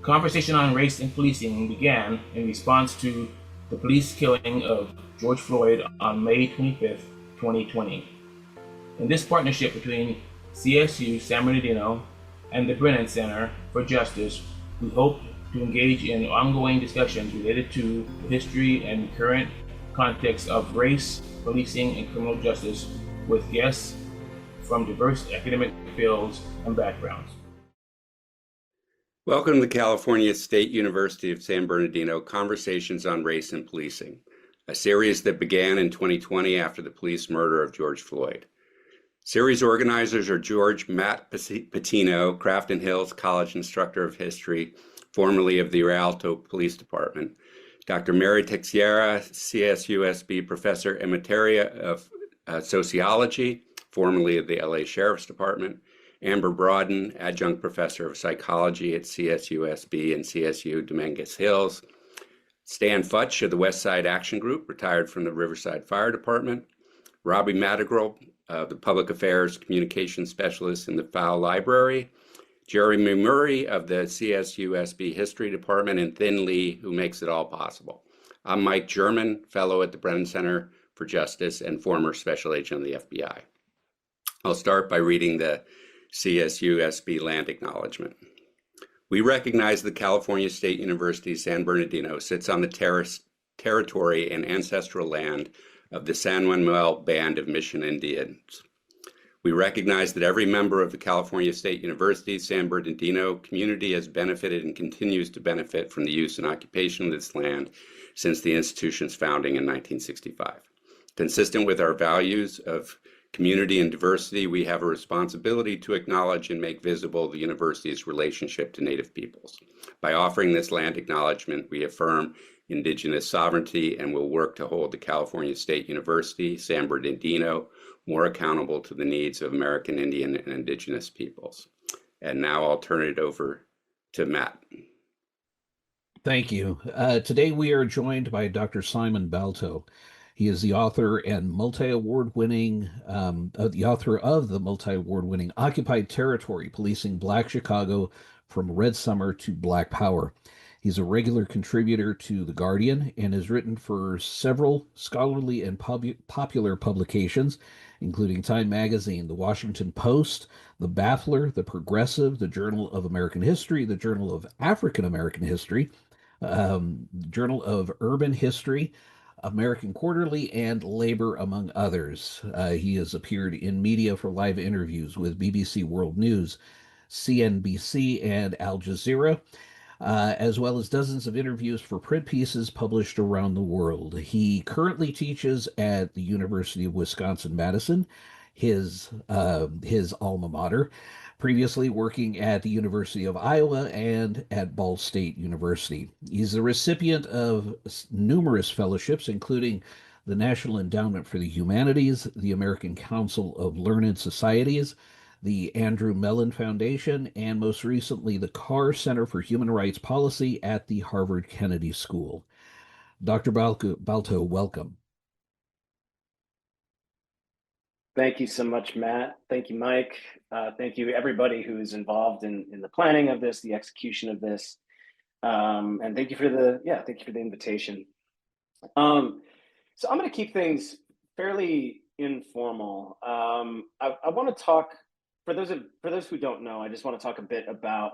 conversation on race and policing began in response to the police killing of George Floyd on May 25th, 2020. In this partnership between CSU San Bernardino and the Brennan Center for Justice, we hope to engage in ongoing discussions related to the history and current context of race, policing, and criminal justice with guests from diverse academic fields and backgrounds. Welcome to the California State University of San Bernardino Conversations on Race and Policing, a series that began in 2020 after the police murder of George Floyd. Series organizers are Matt Patino, Crafton Hills College Instructor of History, formerly of the Balto Police Department, Dr. Mary Teixeira, CSUSB Professor Emerita of Sociology, formerly of the LA Sheriff's Department, Amber Broaden, Adjunct Professor of Psychology at CSUSB and CSU Dominguez Hills, Stan Futch of the West Side Action Group, retired from the Riverside Fire Department, Robbie Madrigal, the Public Affairs Communications Specialist in the Fowle Library, Jeremy Murray of the CSUSB History Department, and Thin Lee, who makes it all possible. I'm Mike German, Fellow at the Brennan Center for Justice and former Special Agent of the FBI. I'll start by reading the CSUSB land acknowledgement. We recognize the California State University San Bernardino sits on the territory and ancestral land of the San Manuel Band of Mission Indians. We recognize that every member of the California State University San Bernardino community has benefited and continues to benefit from the use and occupation of this land since the institution's founding in 1965. Consistent with our values of community and diversity, we have a responsibility to acknowledge and make visible the university's relationship to Native peoples. By offering this land acknowledgement, we affirm Indigenous sovereignty and will work to hold the California State University, San Bernardino, more accountable to the needs of American Indian and Indigenous peoples. And now I'll turn it over to Matt. Thank you. Today we are joined by Dr. Simon Balto. He is the author and multi-award-winning, multi-award-winning Occupied Territory, Policing Black Chicago from Red Summer to Black Power. He's a regular contributor to The Guardian and has written for several scholarly and popular publications, including Time Magazine, The Washington Post, The Baffler, The Progressive, The Journal of American History, The Journal of African American History, Journal of Urban History, American Quarterly, and Labor, among others. He has appeared in media for live interviews with BBC World News, CNBC, and Al Jazeera, as well as dozens of interviews for print pieces published around the world. He currently teaches at the University of Wisconsin-Madison, his alma mater, previously working at the University of Iowa and at Ball State University. He's the recipient of numerous fellowships, including the National Endowment for the Humanities, the American Council of Learned Societies, the Andrew Mellon Foundation, and most recently the Carr Center for Human Rights Policy at the Harvard Kennedy School. Dr. Balto, welcome. Thank you so much, Matt. Thank you, Mike. Thank you, everybody who's involved in the planning of this, the execution of this, and thank you for the invitation. So I'm going to keep things fairly informal. I want to talk for those who don't know. I just want to talk a bit about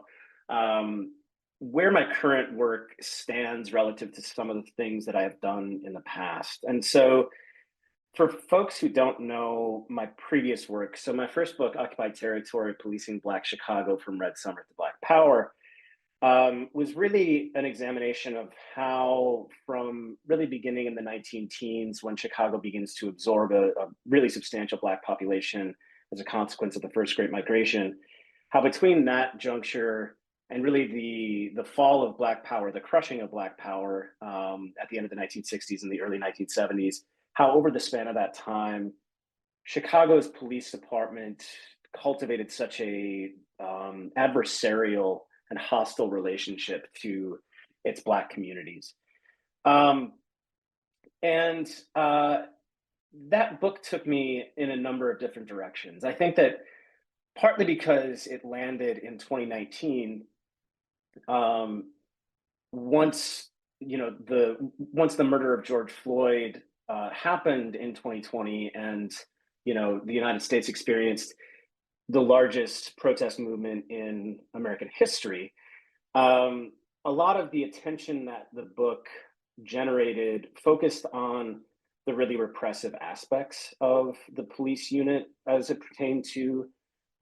where my current work stands relative to some of the things that I have done in the past, and so. For folks who don't know my previous work, so my first book, Occupied Territory, Policing Black Chicago from Red Summer to Black Power, was really an examination of how, from really beginning in the 19-teens, when Chicago begins to absorb a really substantial Black population as a consequence of the first Great Migration, how between that juncture and really the fall of Black Power, the crushing of Black Power at the end of the 1960s and the early 1970s, how over the span of that time, Chicago's police department cultivated such a adversarial and hostile relationship to its Black communities. That book took me in a number of different directions. I think that partly because it landed in 2019, once once the murder of George Floyd happened in 2020, and the United States experienced the largest protest movement in American history, a lot of the attention that the book generated focused on the really repressive aspects of the police unit as it pertained to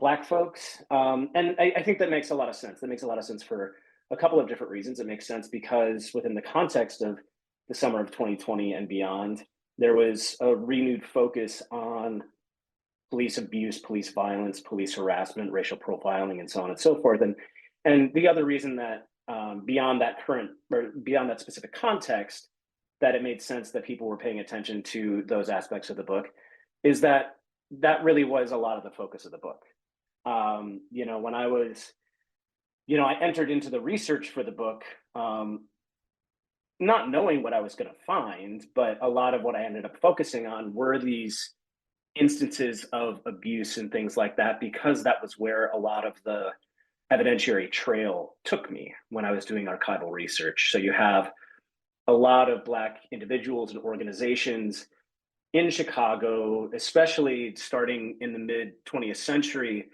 Black folks. And I think that makes a lot of sense. That makes a lot of sense for a couple of different reasons. It makes sense because within the context of the summer of 2020 and beyond, there was a renewed focus on police abuse, police violence, police harassment, racial profiling, and so on and so forth. And the other reason that beyond that specific context, that it made sense that people were paying attention to those aspects of the book is that that really was a lot of the focus of the book. When I entered into the research for the book, not knowing what I was going to find, but a lot of what I ended up focusing on were these instances of abuse and things like that, because that was where a lot of the evidentiary trail took me when I was doing archival research. So you have a lot of Black individuals and organizations in Chicago, especially starting in the mid 20th century,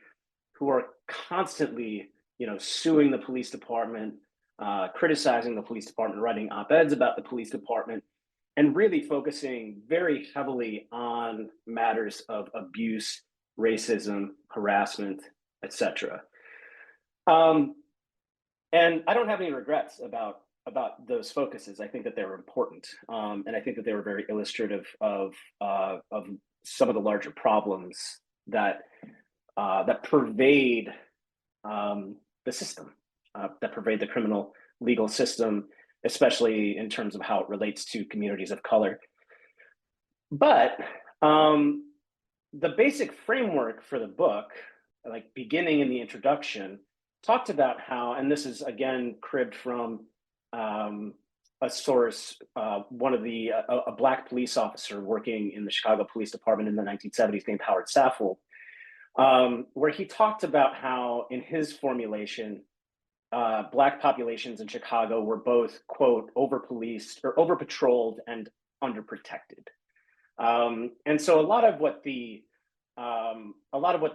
who are constantly, suing the police department, criticizing the police department, writing op-eds about the police department, and really focusing very heavily on matters of abuse, racism, harassment, etc. And I don't have any regrets about those focuses. I think that they were important, and I think that they were very illustrative of some of the larger problems that pervade the system, that pervade the criminal legal system, especially in terms of how it relates to communities of color. But the basic framework for the book, like beginning in the introduction, talked about how, and this is again cribbed from a source, a Black police officer working in the Chicago Police Department in the 1970s named Howard Saffold, where he talked about how in his formulation, Black populations in Chicago were both, quote, over-policed or over-patrolled and underprotected. And so a lot of what the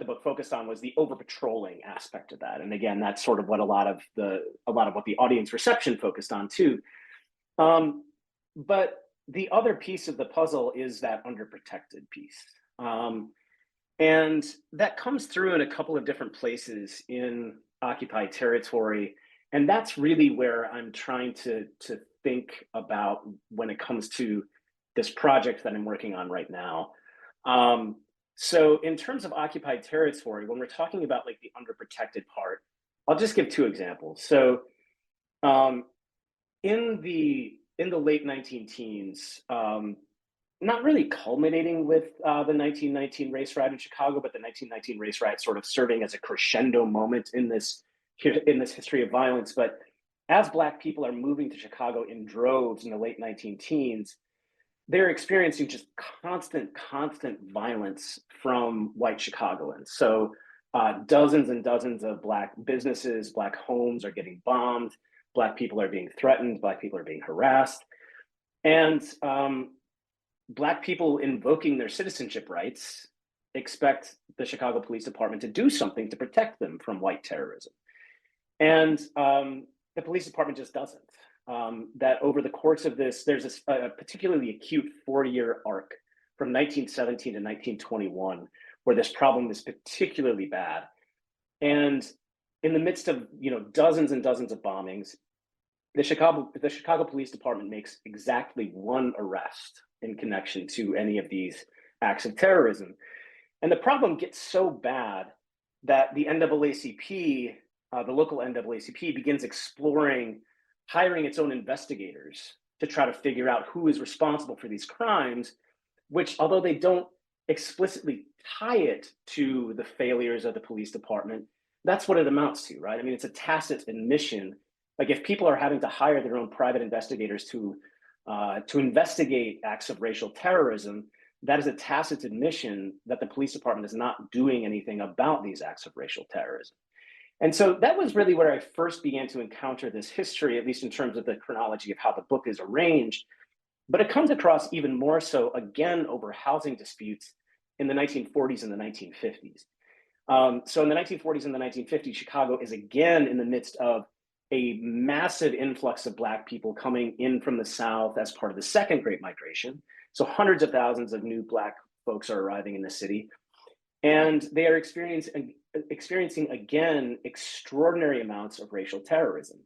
book focused on was the over-patrolling aspect of that. And again, that's sort of what a lot of what the audience reception focused on too. But the other piece of the puzzle is that underprotected piece. And that comes through in a couple of different places in occupied territory. And that's really where I'm trying to think about when it comes to this project that I'm working on right now. So in terms of occupied territory, when we're talking about like the underprotected part, I'll just give two examples. So in the late 19-teens, not really culminating with the 1919 race riot in Chicago, but the 1919 race riot sort of serving as a crescendo moment in this history of violence. But as Black people are moving to Chicago in droves in the late 19-teens, they're experiencing just constant violence from white Chicagoans. So dozens and dozens of Black businesses, Black homes are getting bombed, Black people are being threatened, Black people are being harassed. And Black people invoking their citizenship rights expect the Chicago Police Department to do something to protect them from white terrorism. And the police department just doesn't. That over the course of this, there's a particularly acute 4-year arc from 1917 to 1921, where this problem is particularly bad. And in the midst of dozens and dozens of bombings, the Chicago Police Department makes exactly one arrest in connection to any of these acts of terrorism. And the problem gets so bad that the NAACP, the local NAACP, begins exploring hiring its own investigators to try to figure out who is responsible for these crimes, which, although they don't explicitly tie it to the failures of the police department, that's what it amounts to, right? I mean, it's a tacit admission. Like if people are having to hire their own private investigators to investigate acts of racial terrorism, that is a tacit admission that the police department is not doing anything about these acts of racial terrorism. And so that was really where I first began to encounter this history, at least in terms of the chronology of how the book is arranged. But it comes across even more so, again, over housing disputes in the 1940s and the 1950s. So in the 1940s and the 1950s, Chicago is again in the midst of a massive influx of Black people coming in from the South as part of the Second Great Migration. So hundreds of thousands of new Black folks are arriving in the city. And they are experiencing again extraordinary amounts of racial terrorism.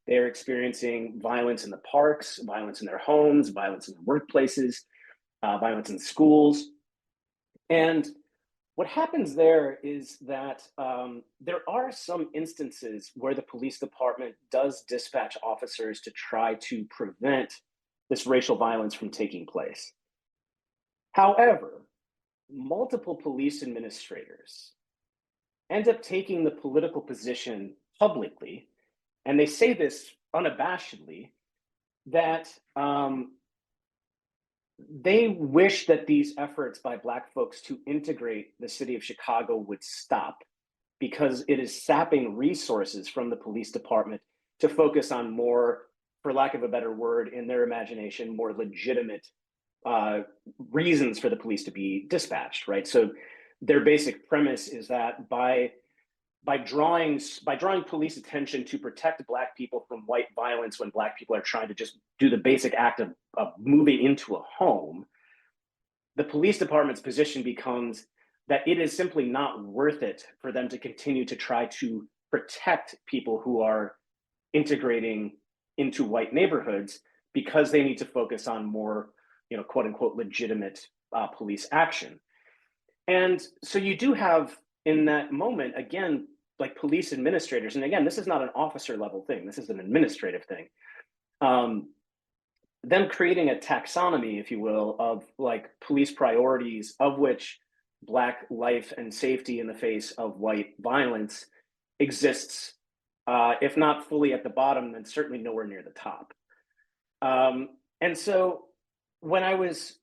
They are experiencing violence in the parks, violence in their homes, violence in their workplaces, violence in schools. And what happens there is that there are some instances where the police department does dispatch officers to try to prevent this racial violence from taking place. However, multiple police administrators end up taking the political position publicly, and they say this unabashedly, that they wish that these efforts by Black folks to integrate the city of Chicago would stop, because it is sapping resources from the police department to focus on more, for lack of a better word, in their imagination, more legitimate reasons for the police to be dispatched, right? So their basic premise is that by drawing police attention to protect Black people from white violence when Black people are trying to just do the basic act of moving into a home, the police department's position becomes that it is simply not worth it for them to continue to try to protect people who are integrating into white neighborhoods, because they need to focus on more, quote unquote, legitimate police action. And so you do have in that moment, again, like police administrators, and again, this is not an officer level thing, this is an administrative thing. Them creating a taxonomy, if you will, of like police priorities, of which Black life and safety in the face of white violence exists, if not fully at the bottom, then certainly nowhere near the top. And so when I was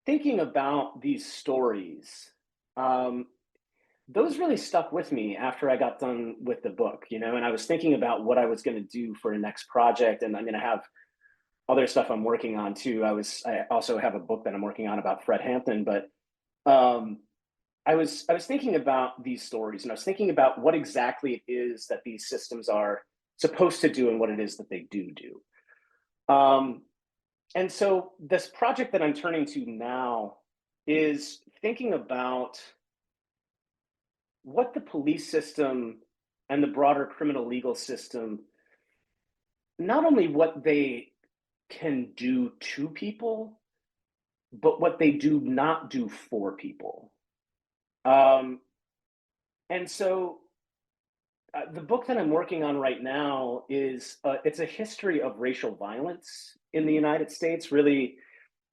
thinking about these stories, those really stuck with me after I got done with the book, and I was thinking about what I was going to do for a next project, and I'm going to have other stuff I'm working on too. I also have a book that I'm working on about Fred Hampton, but I was thinking about these stories, and I was thinking about what exactly it is that these systems are supposed to do and what it is that they do. And so this project that I'm turning to now is thinking about what the police system and the broader criminal legal system, not only what they can do to people, but what they do not do for people. And so the book that I'm working on right now is it's a history of racial violence in the United States, really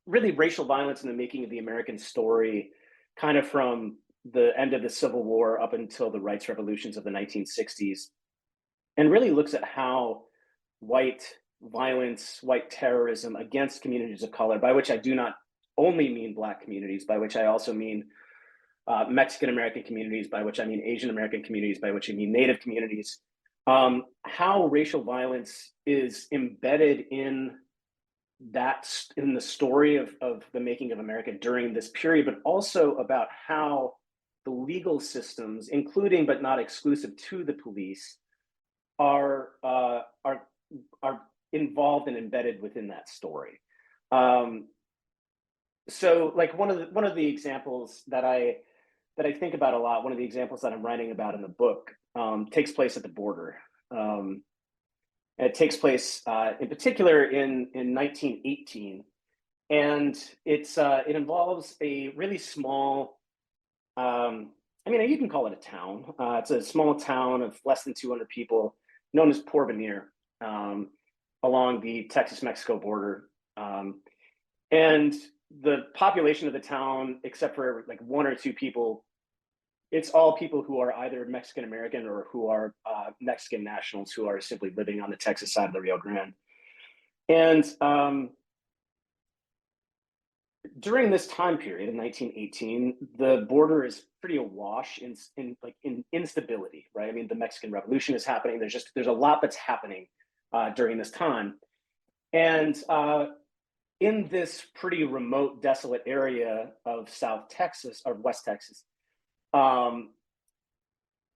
racial violence in the making of the American story, kind of from the end of the Civil War up until the rights revolutions of the 1960s, and really looks at how white violence, white terrorism against communities of color, by which I do not only mean Black communities, by which I also mean Mexican American communities, by which I mean Asian American communities, by which I mean Native communities, how racial violence is embedded in the story of the making of America during this period, but also about how the legal systems, including but not exclusive to the police, are involved and embedded within that story. So, like one of the examples that I think about a lot, one of the examples that I'm writing about in the book, takes place at the border. It takes place in particular in 1918, and it involves a really small. You can call it a town. It's a small town of less than 200 people, known as Porvenir, along the Texas-Mexico border. And the population of the town, except for like one or two people, it's all people who are either Mexican American or who are Mexican nationals who are simply living on the Texas side of the Rio Grande. And during this time period in 1918, the border is pretty awash in instability, right? I mean, the Mexican Revolution is happening. There's a lot that's happening during this time, and in this pretty remote, desolate area of South Texas or West Texas,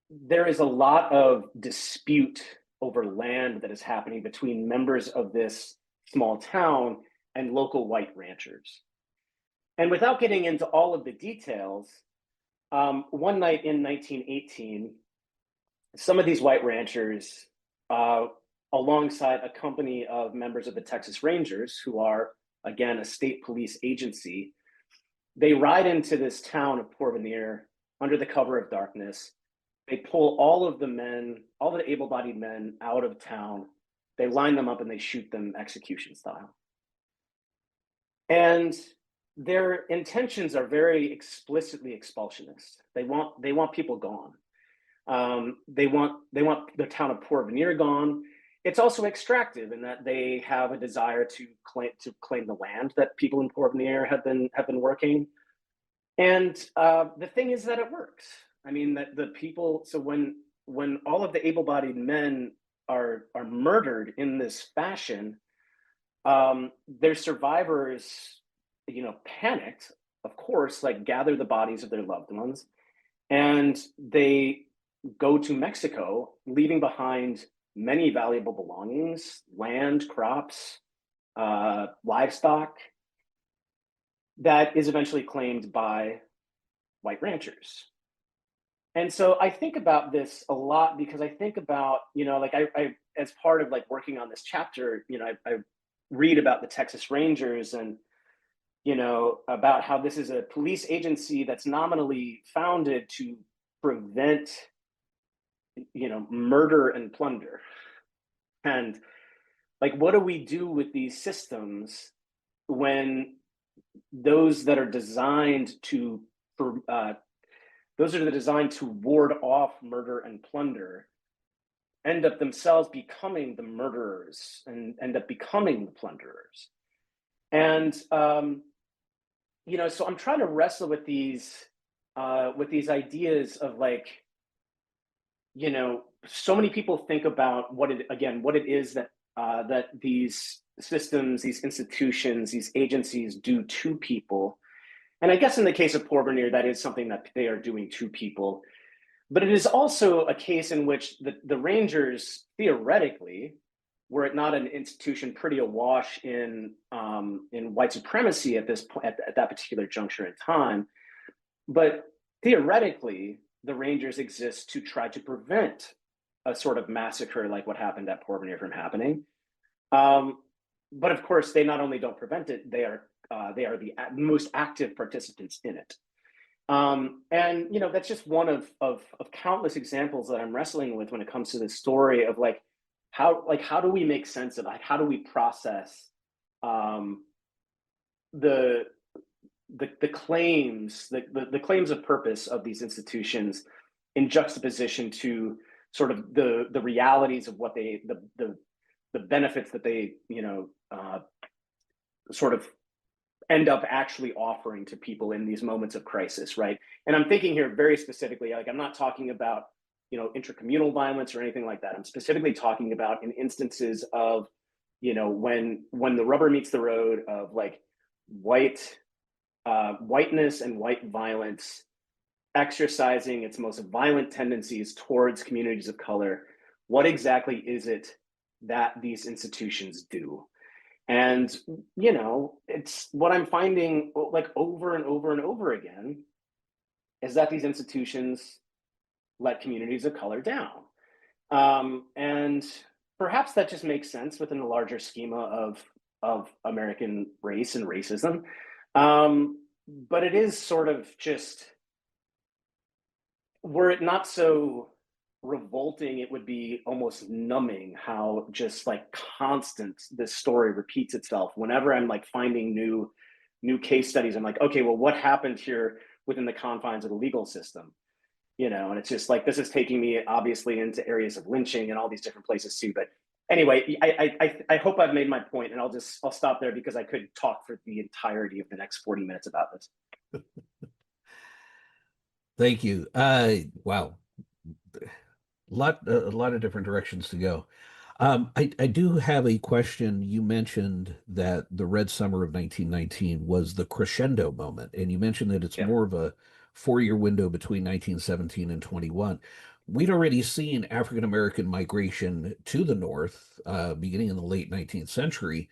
there is a lot of dispute over land that is happening between members of this small town and local white ranchers. And without getting into all of the details, one night in 1918, some of these white ranchers, alongside a company of members of the Texas Rangers, who are, again, a state police agency, they ride into this town of Porvenir under the cover of darkness. They pull all of the able-bodied men out of town. They line them up and they shoot them execution style. And their intentions are very explicitly expulsionist. They want people gone. They want the town of Porvenir gone. It's also extractive in that they have a desire to claim the land that people in Porvenir have been working. And the thing is that it works. I mean, that the people. So when all of the able-bodied men are murdered in this fashion, their survivors, panicked, of course, like gather the bodies of their loved ones, and they go to Mexico, leaving behind many valuable belongings, land, crops, livestock, that is eventually claimed by white ranchers. And so I think about this a lot because I think about, I as part of like working on this chapter, I read about the Texas Rangers and, about how this is a police agency that's nominally founded to prevent, murder and plunder. And like, what do we do with these systems when those that are designed to ward off murder and plunder end up themselves becoming the murderers and end up becoming the plunderers? And so I'm trying to wrestle with these ideas of like, so many people think about what it is that that these systems, these institutions, these agencies do to people. And I guess in the case of Porvenir, that is something that they are doing to people. But it is also a case in which the Rangers, theoretically, were it not an institution pretty awash in white supremacy at this point, at that particular juncture in time, but theoretically, the Rangers exist to try to prevent a sort of massacre like what happened at Porvenir from happening. But of course, they not only don't prevent it, they are the most active participants in it. And that's just one of countless examples that I'm wrestling with when it comes to this story of like how do we make sense of it? How do we process the claims of purpose of these institutions in juxtaposition to sort of the realities of what the benefits that they sort of end up actually offering to people in these moments of crisis, right? And I'm thinking here very specifically, like I'm not talking about intracommunal violence or anything like that. I'm specifically talking about in instances of when the rubber meets the road of like whiteness and white violence exercising its most violent tendencies towards communities of color. What exactly is it that these institutions do? And it's what I'm finding like over and over and over again is that these institutions let communities of color down. And perhaps that just makes sense within the larger schema of American race and racism. But it is sort of just, were it not so revolting, it would be almost numbing how just like constant this story repeats itself. Whenever I'm like finding new case studies, I'm like, okay, well, what happened here within the confines of the legal system? And it's just like, this is taking me obviously into areas of lynching and all these different places too, but Anyway, I hope I've made my point, and I'll stop there because I could talk for the entirety of the next 40 minutes about this. Thank you. Wow, a lot of different directions to go. I do have a question. You mentioned that the Red Summer of 1919 was the crescendo moment, and you mentioned that it's Yeah. more of a 4-year window between 1917 and 21. We'd already seen African American migration to the North beginning in the late 19th century.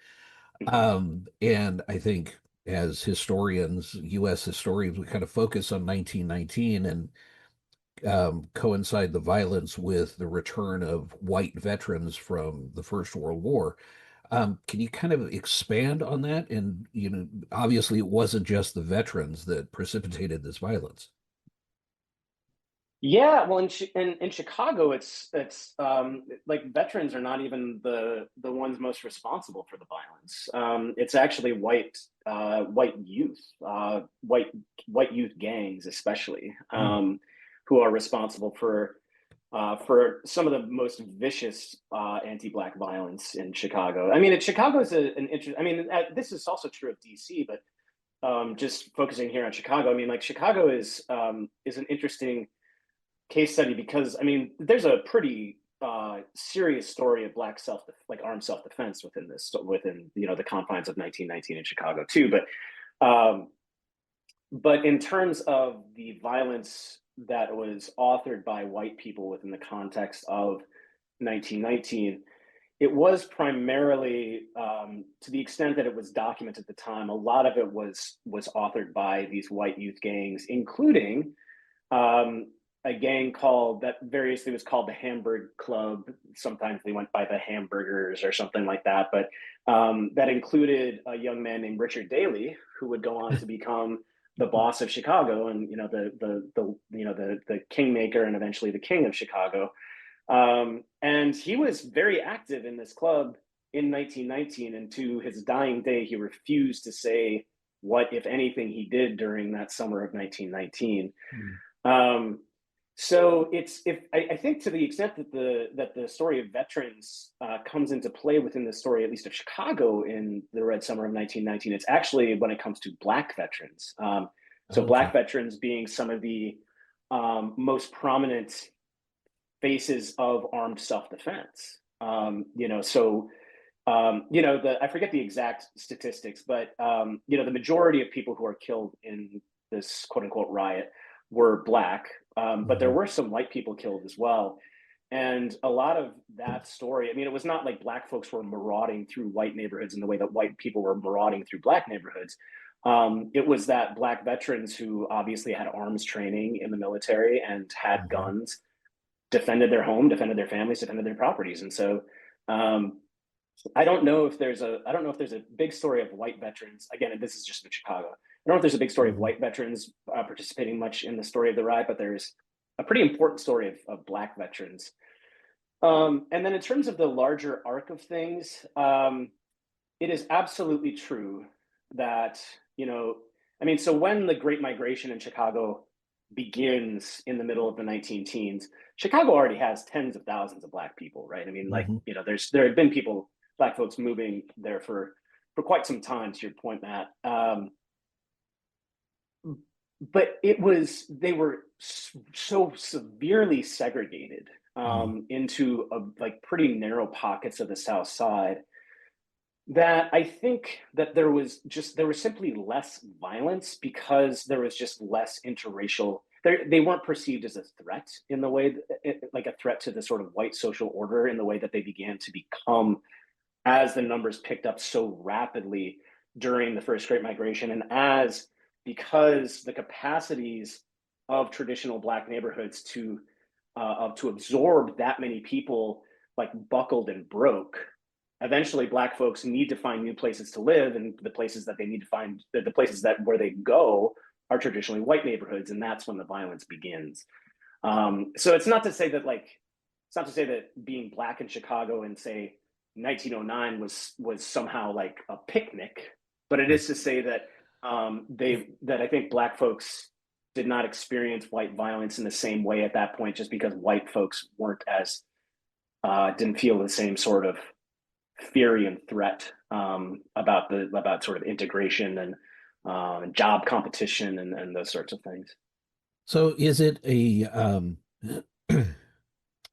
And I think as historians, US historians, we kind of focus on 1919 and coincide the violence with the return of white veterans from the First World War. Can you kind of expand on that? And, obviously it wasn't just the veterans that precipitated this violence. Yeah, well, in Chicago, it's like veterans are not even the ones most responsible for the violence. It's actually white youth, white youth gangs, especially, who are responsible for some of the most vicious anti-Black violence in Chicago. I mean, Chicago is an interest. I mean, this is also true of DC, but just focusing here on Chicago, I mean, like Chicago is an interesting case study because I mean, there's a pretty serious story of Black armed self-defense within the confines of 1919 in Chicago too. But in terms of the violence that was authored by white people within the context of 1919, it was primarily, to the extent that it was documented at the time, a lot of it was authored by these white youth gangs, including a gang that variously was called the Hamburg Club. Sometimes they went by the Hamburgers or something like that. But that included a young man named Richard Daley, who would go on to become the boss of Chicago and the kingmaker and eventually the king of Chicago. And he was very active in this club in 1919, and to his dying day, he refused to say what, if anything, he did during that summer of 1919. So I think to the extent that the story of veterans comes into play within the story, at least of Chicago in the Red Summer of 1919, it's actually when it comes to Black veterans. Black veterans being some of the most prominent faces of armed self-defense. I forget the exact statistics, but the majority of people who are killed in this quote unquote riot were Black, but there were some white people killed as well. And a lot of that story, I mean, it was not like Black folks were marauding through white neighborhoods in the way that white people were marauding through Black neighborhoods. It was that Black veterans who obviously had arms training in the military and had guns, defended their home, defended their families, defended their properties. And so I don't know if there's a big story of white veterans. Again, this is just in Chicago. I don't know if there's a big story of white veterans participating much in the story of the riot, but there's a pretty important story of Black veterans. And then in terms of the larger arc of things, it is absolutely true that, so when the Great Migration in Chicago begins in the middle of the 19-teens, Chicago already has tens of thousands of Black people, right? I mean, there had been Black folks moving there for quite some time, to your point, Matt. But they were so severely segregated into pretty narrow pockets of the South Side that I think that there was simply less violence because there was just less interracial. They weren't perceived as a threat in the way, like a threat to the sort of white social order in the way that they began to become as the numbers picked up so rapidly during the first Great Migration, and because the capacities of traditional Black neighborhoods to absorb that many people buckled and broke. Eventually, Black folks need to find new places to live, and the places that they need to find, the places where they go are traditionally white neighborhoods, and that's when the violence begins. So it's not to say that being Black in Chicago in, say, 1909 was somehow like a picnic, but it is to say that that I think Black folks did not experience white violence in the same way at that point, just because white folks weren't as didn't feel the same sort of fury and threat about sort of integration and job competition and those sorts of things. So is it a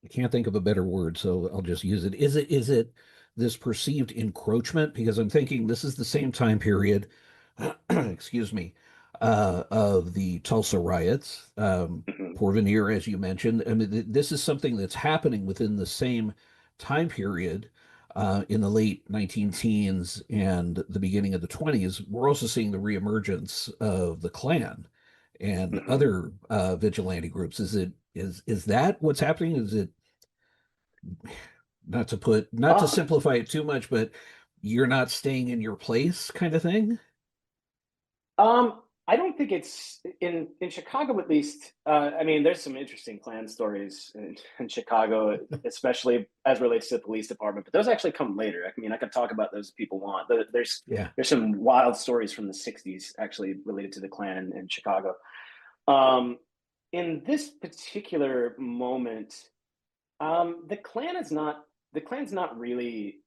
I can't think of a better word, so I'll just use it. Is it this perceived encroachment? Because I'm thinking this is the same time period, excuse me, of the Tulsa riots, Mhm. Porvenir, as you mentioned. I mean, this is something that's happening within the same time period in the late 19 teens and the beginning of the 20s. We're also seeing the reemergence of the Klan and Mhm. other vigilante groups. Is that what's happening? Is it not to Uh, simplify it too much, but you're not staying in your place kind of thing? I don't think it's in Chicago at least. I mean, there's some interesting Klan stories in Chicago, especially as relates to the police department. But those actually come later. I mean, I could talk about those if people want. Yeah. There's some wild stories from the '60s actually related to the Klan in Chicago. Um, in this particular moment, the Klan is not the Klan's not really,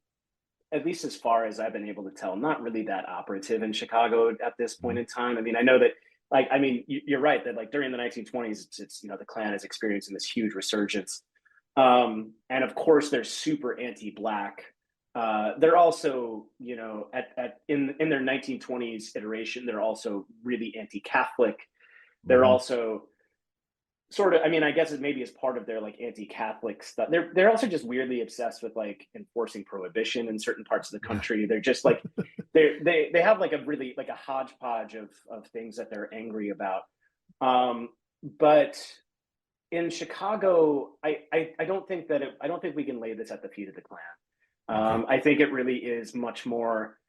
at least as far as I've been able to tell, not really that operative in Chicago at this point Mhm. in time. I mean, I know that, like, I mean, you're right that like during the 1920s, it's the Klan is experiencing this huge resurgence, and of course they're super anti-black. They're also, in their 1920s iteration, they're also really anti-Catholic. They're Mhm. also sort of, I mean, I guess it maybe is part of their like anti-Catholic stuff. They're also just weirdly obsessed with like enforcing prohibition in certain parts of the Yeah. country. They're just like they have like a really like a hodgepodge of things that they're angry about. But in Chicago, I don't think I don't think we can lay this at the feet of the Klan. Okay. I think it really is much more,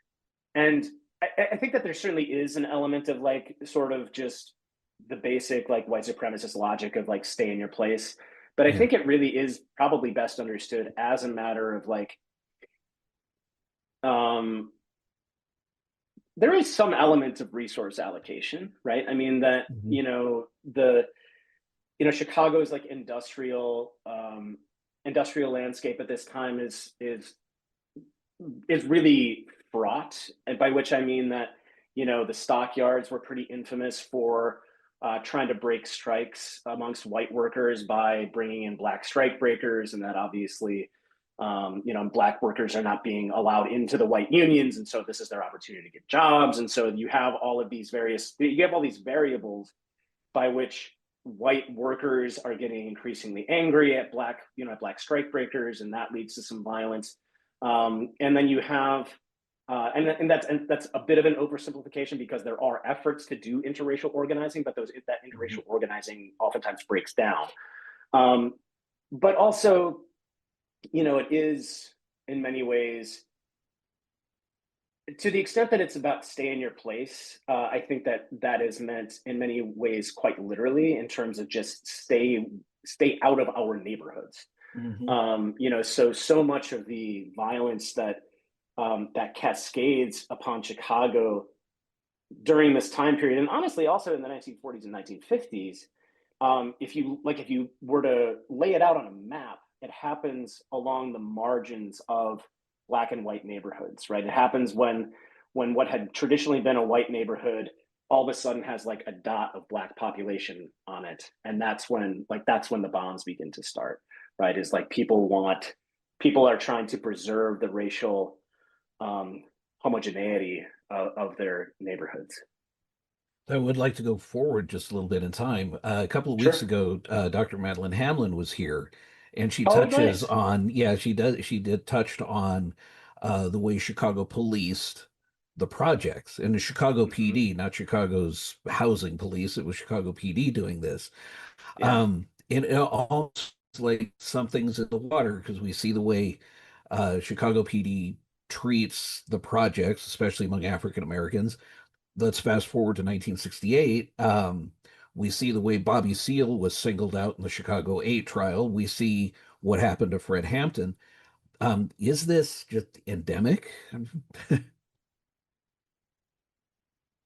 and I think that there certainly is an element of like sort of just the basic like white supremacist logic of like stay in your place. But I Yeah. think it really is probably best understood as a matter of like um, there is some element of resource allocation, right? I mean that Mhm. Chicago's like industrial landscape at this time is really fraught, and by which I mean that the stockyards were pretty infamous for trying to break strikes amongst white workers by bringing in black strike breakers, and that obviously, black workers are not being allowed into the white unions, and so this is their opportunity to get jobs, and so you have all these variables by which white workers are getting increasingly angry at black strike breakers, and that leads to some violence. And then you have, and that's a bit of an oversimplification because there are efforts to do interracial organizing, but that Mhm. interracial organizing oftentimes breaks down. Um, but also, it is in many ways, to the extent that it's about stay in your place, I think that that is meant in many ways quite literally in terms of just stay out of our neighborhoods. Mhm. So much of the violence that cascades upon Chicago during this time period, and honestly also in the 1940s and 1950s, if you were to lay it out on a map, it happens along the margins of black and white neighborhoods, right? It happens when what had traditionally been a white neighborhood all of a sudden has like a dot of black population on it, and that's when the bombs begin to start, right? Is like people are trying to preserve the racial um, homogeneity of their neighborhoods. I would like to go forward just a little bit in time. A couple of weeks Sure. ago, Dr. Madeline Hamlin was here, and she Oh, touches nice. on, yeah, she did touched on the way Chicago policed the projects and the Chicago Hmm. PD, not Chicago's housing police. It was Chicago PD doing this. Yeah. And it almost like something's in the water because we see the way Chicago PD treats the projects, especially among African Americans. Let's fast forward to 1968. We see the way Bobby Seale was singled out in the Chicago 8 trial. We see what happened to Fred Hampton. Is this just endemic?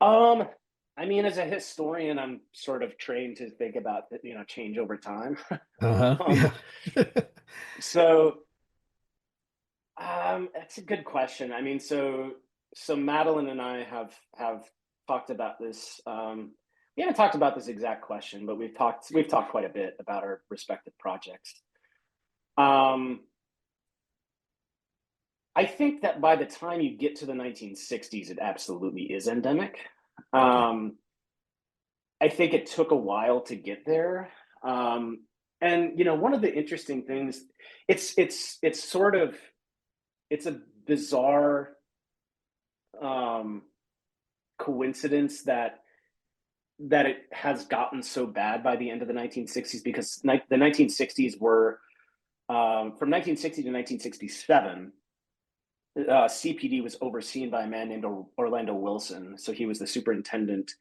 Um, I mean, as a historian, I'm sort of trained to think about change over time. Uh-huh. um, Yeah. so That's a good question. I mean, so Madeline and I have talked about this. We haven't talked about this exact question, but we've talked quite a bit about our respective projects. Um, I think that by the time you get to the 1960s, it absolutely is endemic. Okay. Um, I think it took a while to get there. And one of the interesting things, it's sort of it's a bizarre um, coincidence that it has gotten so bad by the end of the 1960s, because the 1960s were from 1960 to 1967. CPD was overseen by a man named Orlando Wilson, so he was the superintendent,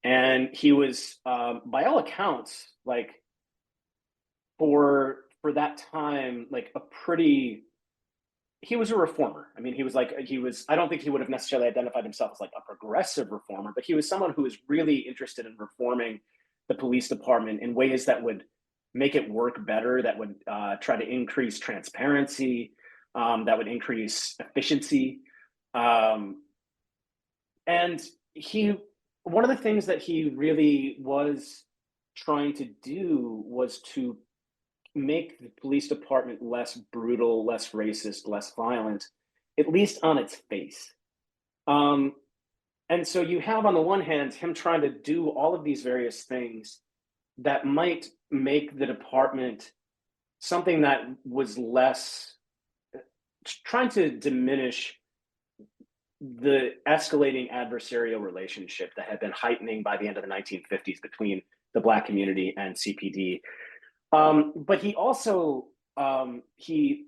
and he was, by all accounts, like for that time, like a pretty he was a reformer. I mean, I don't think he would have necessarily identified himself as like a progressive reformer, but he was someone who was really interested in reforming the police department in ways that would make it work better, that would try to increase transparency, that would increase efficiency. Um, and one of the things that he really was trying to do was to make the police department less brutal, less racist, less violent, at least on its face. Um, and so you have, on the one hand, him trying to do all of these various things that might make the department something that was less, trying to diminish the escalating adversarial relationship that had been heightening by the end of the 1950s between the Black community and CPD. But he also he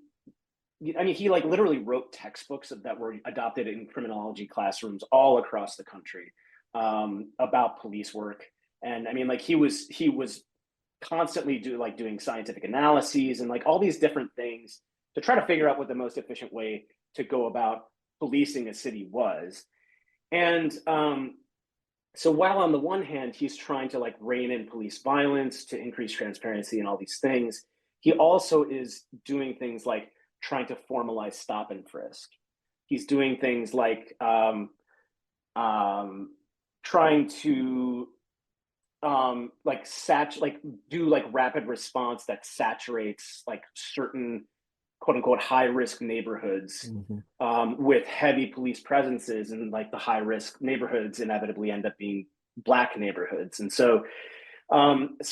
like literally wrote textbooks that were adopted in criminology classrooms all across the country, about police work. And I mean, like he was constantly doing scientific analyses and like all these different things to try to figure out what the most efficient way to go about policing a city was. And so while on the one hand he's trying to like rein in police violence to increase transparency and all these things, he also is doing things like trying to formalize stop and frisk. He's doing things like trying to do like rapid response that saturates like certain quote unquote high risk neighborhoods Hmm. with heavy police presences, and like the high risk neighborhoods inevitably end up being Black neighborhoods. And so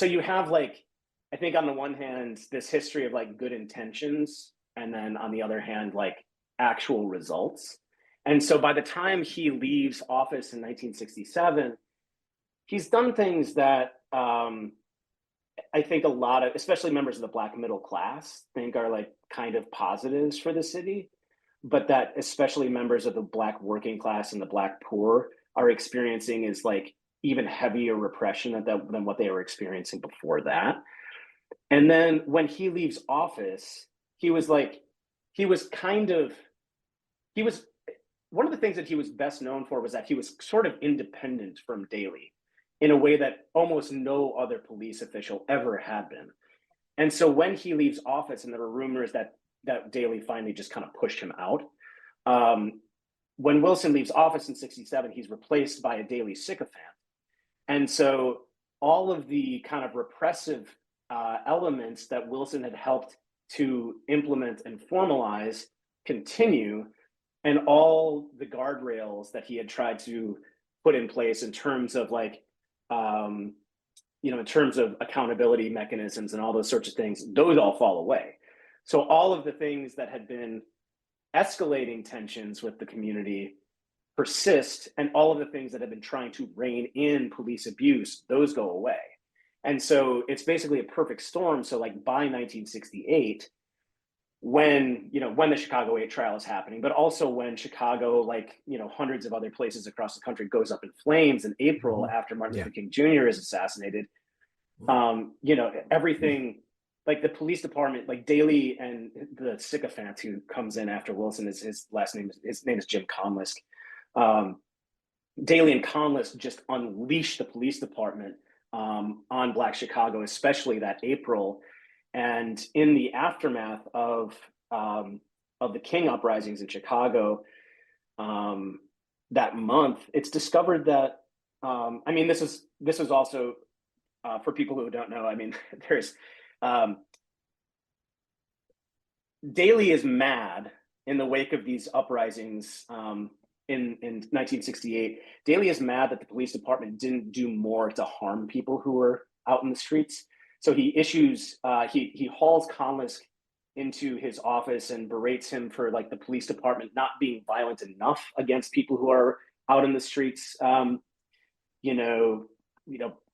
you have, like, I think on the one hand this history of like good intentions, and then on the other hand like actual results. And so by the time he leaves office in 1967, he's done things that I think a lot of, especially members of the Black middle class, think are like kind of positives for the city, but that especially members of the Black working class and the Black poor are experiencing is like even heavier repression than what they were experiencing before that. And then when he leaves office, he was like, he was kind of, he was, one of the things that he was best known for was that he was sort of independent from Daley in a way that almost no other police official ever had been. And so when he leaves office, and there were rumors that Daley finally just kind of pushed him out, when Wilson leaves office in 67, he's replaced by a Daley sycophant. And so all of the kind of repressive elements that Wilson had helped to implement and formalize continue, and all the guardrails that he had tried to put in place in terms of like, in terms of accountability mechanisms and all those sorts of things, those all fall away. So all of the things that had been escalating tensions with the community persist, and all of the things that have been trying to rein in police abuse, those go away. And so it's basically a perfect storm. So like by 1968, when the Chicago 8 trial is happening, but also when Chicago, like hundreds of other places across the country, goes up in flames in April after Martin Yeah. Luther King Jr. is assassinated. Everything, like the police department, like Daley and the sycophant who comes in after Wilson, is his name is Jim Conlist. Daley and Conlist just unleashed the police department on Black Chicago, especially that April. And in the aftermath of the King uprisings in Chicago that month, it's discovered that I mean, this is also for people who don't know. I mean, there's Daley is mad in the wake of these uprisings in 1968. Daley is mad that the police department didn't do more to harm people who were out in the streets. So he issues he hauls Conlisk into his office and berates him for like the police department not being violent enough against people who are out in the streets, you know,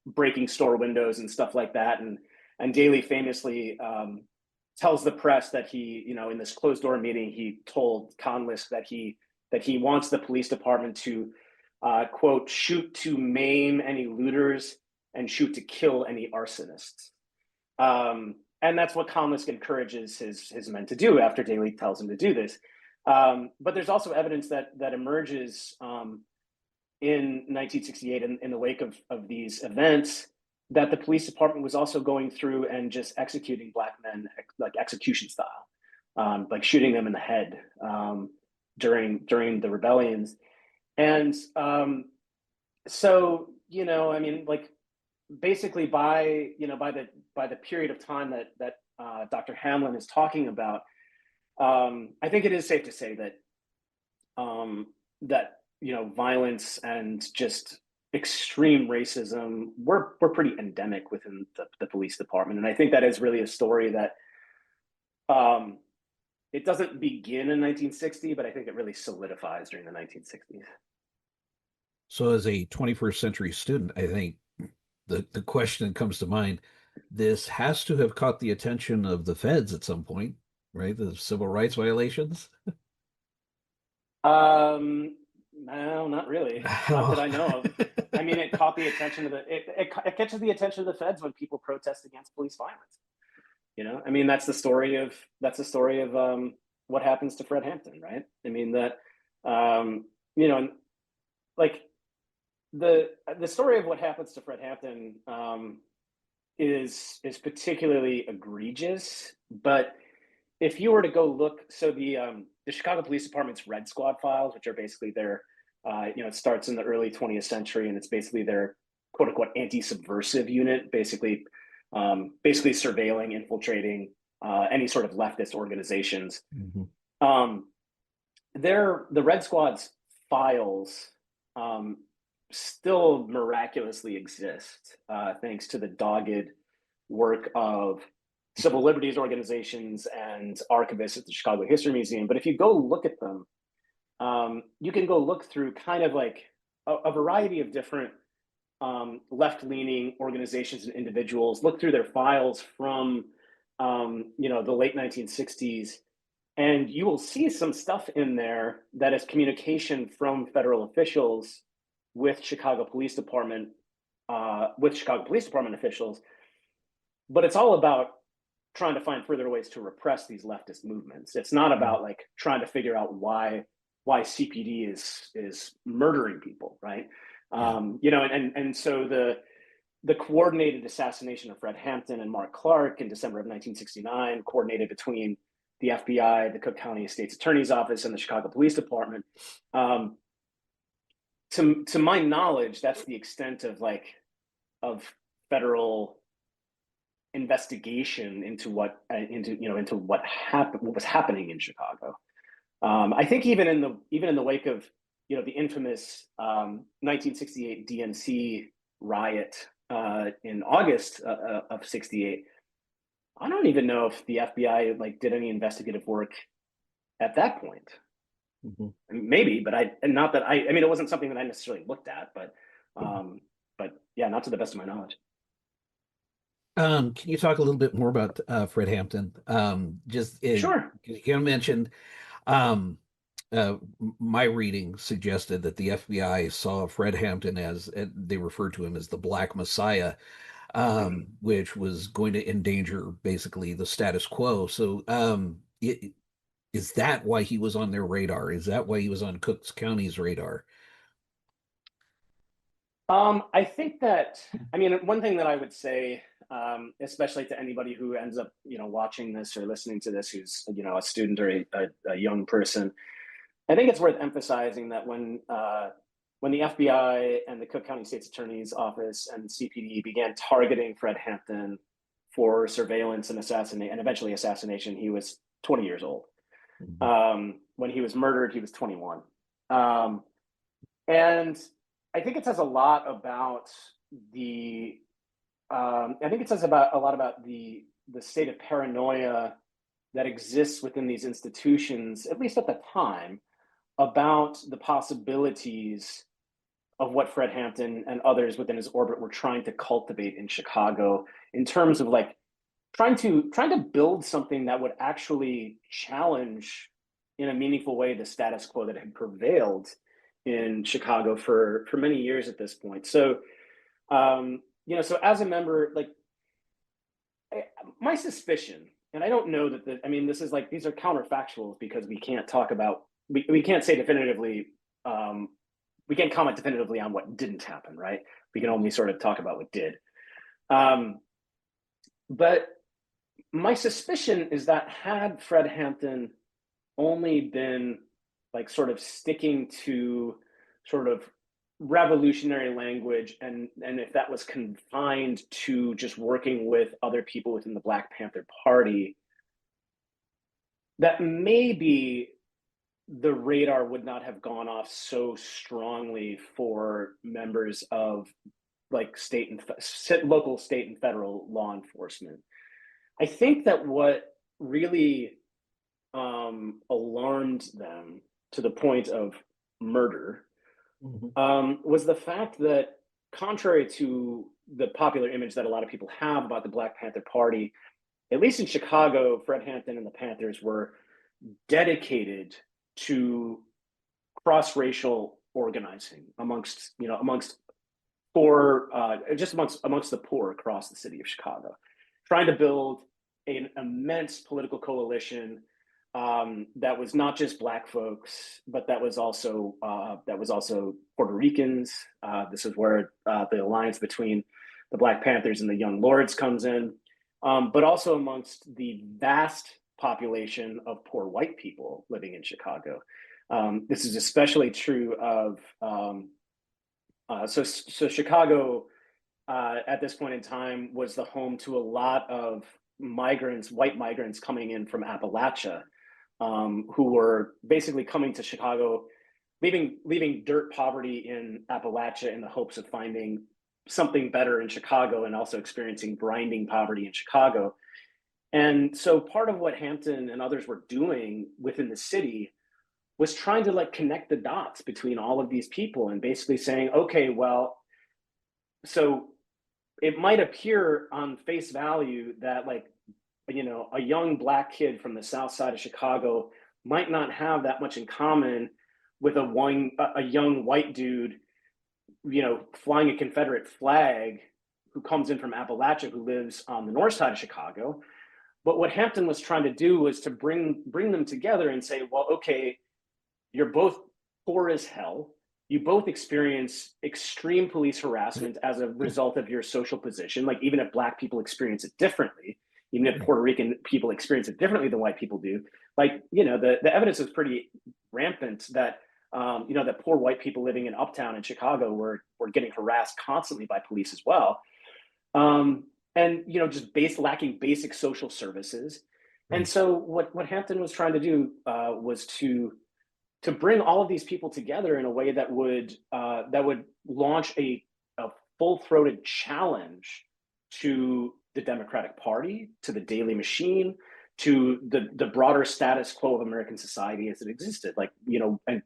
breaking store windows and stuff like that. And Daley famously tells the press that he, in this closed door meeting, he told Conlisk that he wants the police department to quote, shoot to maim any looters and shoot to kill any arsonists. And that's what Conlisk encourages his men to do after Daley tells him to do this. But there's also evidence that emerges in 1968 in the wake of these events, that the police department was also going through and just executing Black men like execution style, like shooting them in the head during the rebellions. And so, I mean, like basically by the period of time that Dr. Hamlin is talking about, I think it is safe to say that violence and just extreme racism were pretty endemic within the police department. And I think that is really a story that it doesn't begin in 1960, but I think it really solidifies during the 1960s. So as a 21st century student, I think the question that comes to mind, this has to have caught the attention of the feds at some point, right? The civil rights violations? No, not really. Not that I know of. I mean, it caught the attention of it catches the attention of the feds when people protest against police violence. I mean, that's the story of what happens to Fred Hampton, right? I mean that, like the story of what happens to Fred Hampton is particularly egregious. But if you were to go look, so the Chicago Police Department's Red Squad files, which are basically their, it starts in the early 20th century, and it's basically their quote unquote anti-subversive unit, basically surveilling, infiltrating any sort of leftist organizations. Mm-hmm. The Red Squad's files still miraculously exist thanks to the dogged work of civil liberties organizations and archivists at the Chicago History Museum. But if you go look at them, you can go look through kind of like a variety of different left-leaning organizations and individuals, look through their files from the late 1960s, and you will see some stuff in there that is communication from federal officials with Chicago Police Department officials. But it's all about trying to find further ways to repress these leftist movements. It's not about like trying to figure out why CPD is murdering people, right? Yeah. And so the coordinated assassination of Fred Hampton and Mark Clark in December of 1969, coordinated between the FBI, the Cook County State's Attorney's Office, and the Chicago Police Department. To my knowledge, that's the extent of federal investigation into what was happening in Chicago. I think even in the wake of the infamous 1968 DNC riot in August of '68, I don't even know if the FBI did any investigative work at that point. Mm-hmm. Maybe, but I mean, it wasn't something that I necessarily looked at, but yeah, not to the best of my knowledge. Can you talk a little bit more about Fred Hampton? Sure. You mentioned my reading suggested that the FBI saw Fred Hampton as, they referred to him as the Black Messiah, which was going to endanger basically the status quo. So is that why he was on their radar? Is that why he was on Cook County's radar? I think that, I mean, one thing that I would say especially to anybody who ends up, watching this or listening to this, who's, a student or a young person. I think it's worth emphasizing that when the FBI and the Cook County State's Attorney's Office and CPD began targeting Fred Hampton for surveillance and eventually assassination, he was 20 years old. When he was murdered, he was 21. And I think it says a lot about the state of paranoia that exists within these institutions, at least at the time, about the possibilities of what Fred Hampton and others within his orbit were trying to cultivate in Chicago, in terms of like trying to build something that would actually challenge in a meaningful way the status quo that had prevailed in Chicago for many years at this point. So, so as a member, like my suspicion, and I don't know that this is like, these are counterfactuals because we can't talk about, we can't say definitively, we can't comment definitively on what didn't happen, right? We can only sort of talk about what did. But my suspicion is that had Fred Hampton only been like sort of sticking to sort of revolutionary language, and if that was confined to just working with other people within the Black Panther Party, that maybe the radar would not have gone off so strongly for members of like local, state, and federal law enforcement. I think that what really alarmed them to the point of murder was the fact that, contrary to the popular image that a lot of people have about the Black Panther Party, at least in Chicago, Fred Hampton and the Panthers were dedicated to cross-racial organizing amongst the poor across the city of Chicago, trying to build an immense political coalition that was not just Black folks, but that was also Puerto Ricans. This is where the alliance between the Black Panthers and the Young Lords comes in, but also amongst the vast population of poor white people living in Chicago. This is especially true of so Chicago at this point in time was the home to a lot of white migrants coming in from Appalachia, who were basically coming to Chicago, leaving dirt poverty in Appalachia in the hopes of finding something better in Chicago, and also experiencing grinding poverty in Chicago. And so part of what Hampton and others were doing within the city was trying to like connect the dots between all of these people, and basically saying, okay, well, so it might appear on face value that like, a young Black kid from the South Side of Chicago might not have that much in common with a young white dude, flying a Confederate flag, who comes in from Appalachia, who lives on the North Side of Chicago. But what Hampton was trying to do was to bring them together and say, well, okay, you're both poor as hell. You both experience extreme police harassment as a result of your social position. Like, even if Black people experience it differently, even if Puerto Rican people experience it differently than white people do, like, the evidence is pretty rampant that, that poor white people living in Uptown in Chicago were getting harassed constantly by police as well. And, just lacking basic social services. And so what Hampton was trying to do was to bring all of these people together in a way that would launch a full-throated challenge to the Democratic Party, to the Daily Machine, to the broader status quo of American society as it existed, and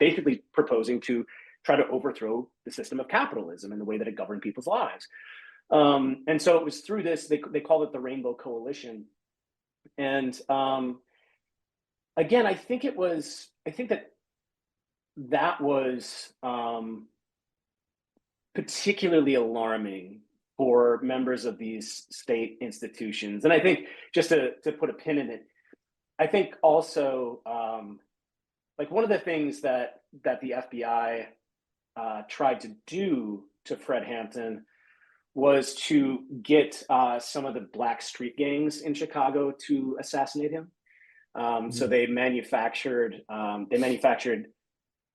basically proposing to try to overthrow the system of capitalism and the way that it governed people's lives. And so it was through this, they called it the Rainbow Coalition. And again, I think that was particularly alarming for members of these state institutions. And I think, just to put a pin in it, I think also one of the things that the FBI tried to do to Fred Hampton was to get some of the black street gangs in Chicago to assassinate him. So they manufactured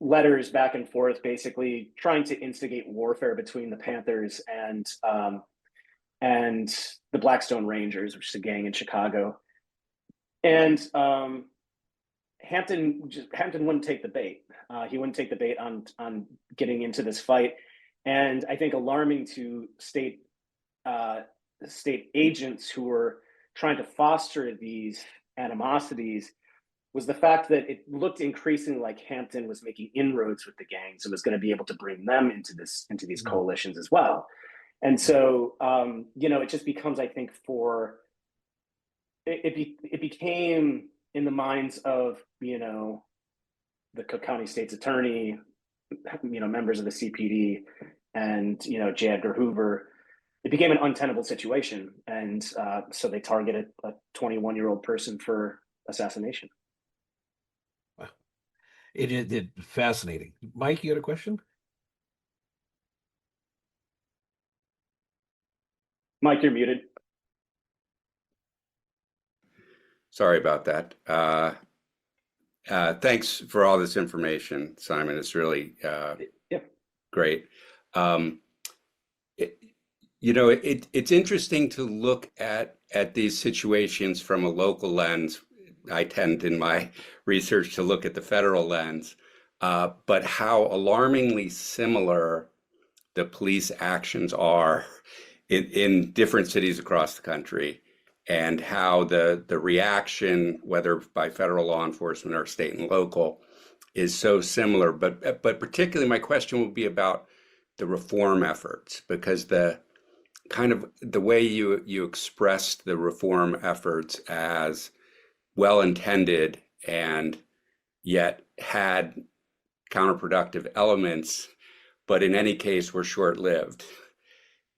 letters back and forth, basically trying to instigate warfare between the Panthers and the Blackstone Rangers, which is a gang in Chicago. And Hampton wouldn't take the bait. He wouldn't take the bait on getting into this fight. And I think alarming to state agents who were trying to foster these animosities was the fact that it looked increasingly like Hampton was making inroads with the gangs and was going to be able to bring them into these coalitions as well. And so, it just becomes, I think, it became in the minds of, the Cook County State's attorney, members of the CPD, and, J. Edgar Hoover, it became an untenable situation. And so they targeted a 21-year-old person for assassination. Wow. It fascinating. Mike, you had a question? Mike, you're muted. Sorry about that. Thanks for all this information, Simon. It's really great. It's interesting to look at these situations from a local lens. I tend in my research to look at the federal lens, but how alarmingly similar the police actions are in different cities across the country, and how the reaction, whether by federal law enforcement or state and local, is so similar. But particularly my question will be about the reform efforts, because the way you expressed the reform efforts as well-intended and yet had counterproductive elements, but in any case were short-lived,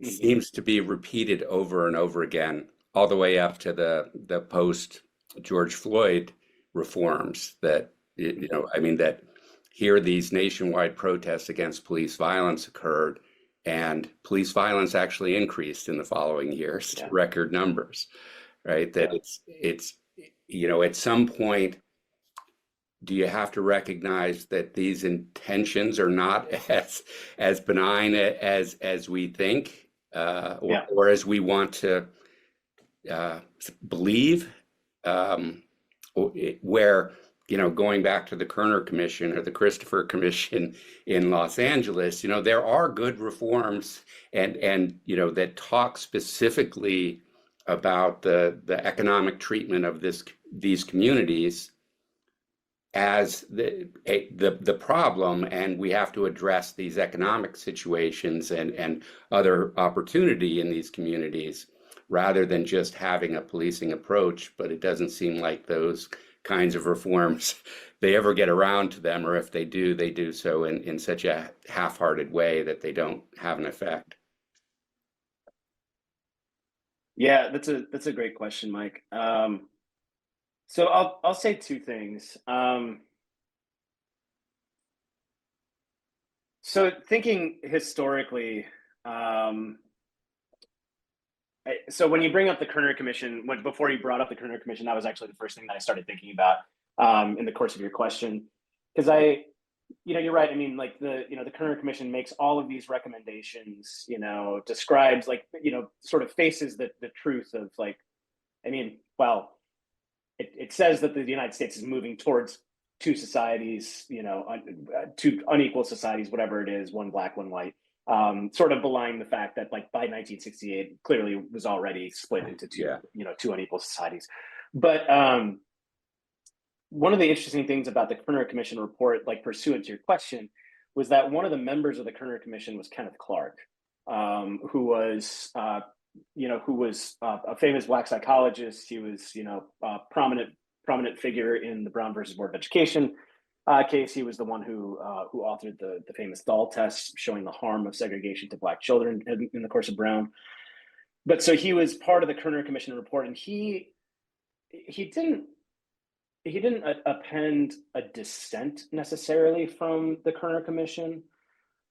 seems to be repeated over and over again, all the way up to the post George Floyd reforms that, that here these nationwide protests against police violence occurred, and police violence actually increased in the following years to record numbers, right? That it's at some point, do you have to recognize that these intentions are not as benign as we think, or as we want to believe, where, going back to the Kerner Commission or the Christopher Commission in Los Angeles, there are good reforms and that talk specifically about the economic treatment of these communities as the problem, and we have to address these economic situations and other opportunity in these communities, rather than just having a policing approach. But it doesn't seem like those kinds of reforms, they ever get around to them, or if they do so in such a half-hearted way that they don't have an effect. Yeah, that's a great question, Mike. So I'll say two things. So thinking historically, so when you bring up the Kerner Commission, before you brought up the Kerner Commission, that was actually the first thing that I started thinking about in the course of your question, because you're right. I mean, like the Kerner Commission makes all of these recommendations, describes sort of faces the truth of it says that the United States is moving towards two societies, two unequal societies, whatever it is, one black, one white, sort of belying the fact that by 1968 clearly was already split into two unequal societies. But one of the interesting things about the Kerner Commission report, pursuant to your question, was that one of the members of the Kerner Commission was Kenneth Clark, who was a famous Black psychologist. He was, a prominent figure in the Brown versus Board of Education case. He was the one who authored the famous Dahl test showing the harm of segregation to Black children in the course of Brown. But so he was part of the Kerner Commission report, and he didn't append a dissent necessarily from the Kerner Commission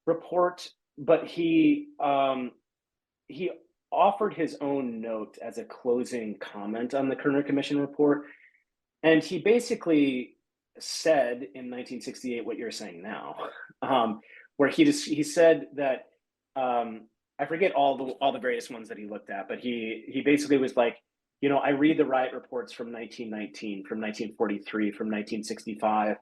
report, but he he offered his own note as a closing comment on the Kerner Commission report, and he basically said in 1968 what you're saying now, where he said that I forget all the various ones that he looked at, but he basically was like, you know, I read the riot reports from 1919, from 1943, from 1965,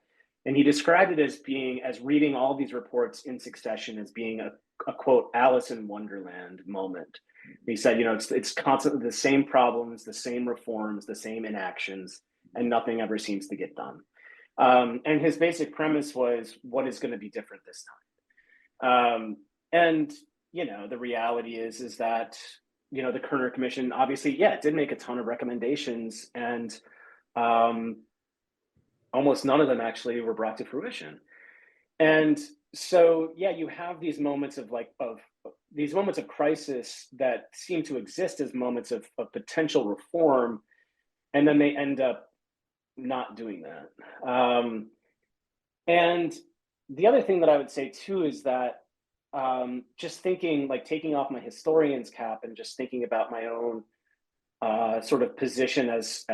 and he described it as reading all these reports in succession as being a quote Alice in Wonderland moment. He said, you know, it's constantly the same problems, the same reforms, the same inactions, and nothing ever seems to get done. And his basic premise was, what is going to be different this time? And you know, the reality is that, you know, the Kerner Commission obviously, yeah, it did make a ton of recommendations, and almost none of them actually were brought to fruition. And so, yeah, you have these moments of these moments of crisis that seem to exist as moments of potential reform, and then they end up not doing that. And the other thing that I would say too is that just thinking, like taking off my historian's cap and just thinking about my own sort of position as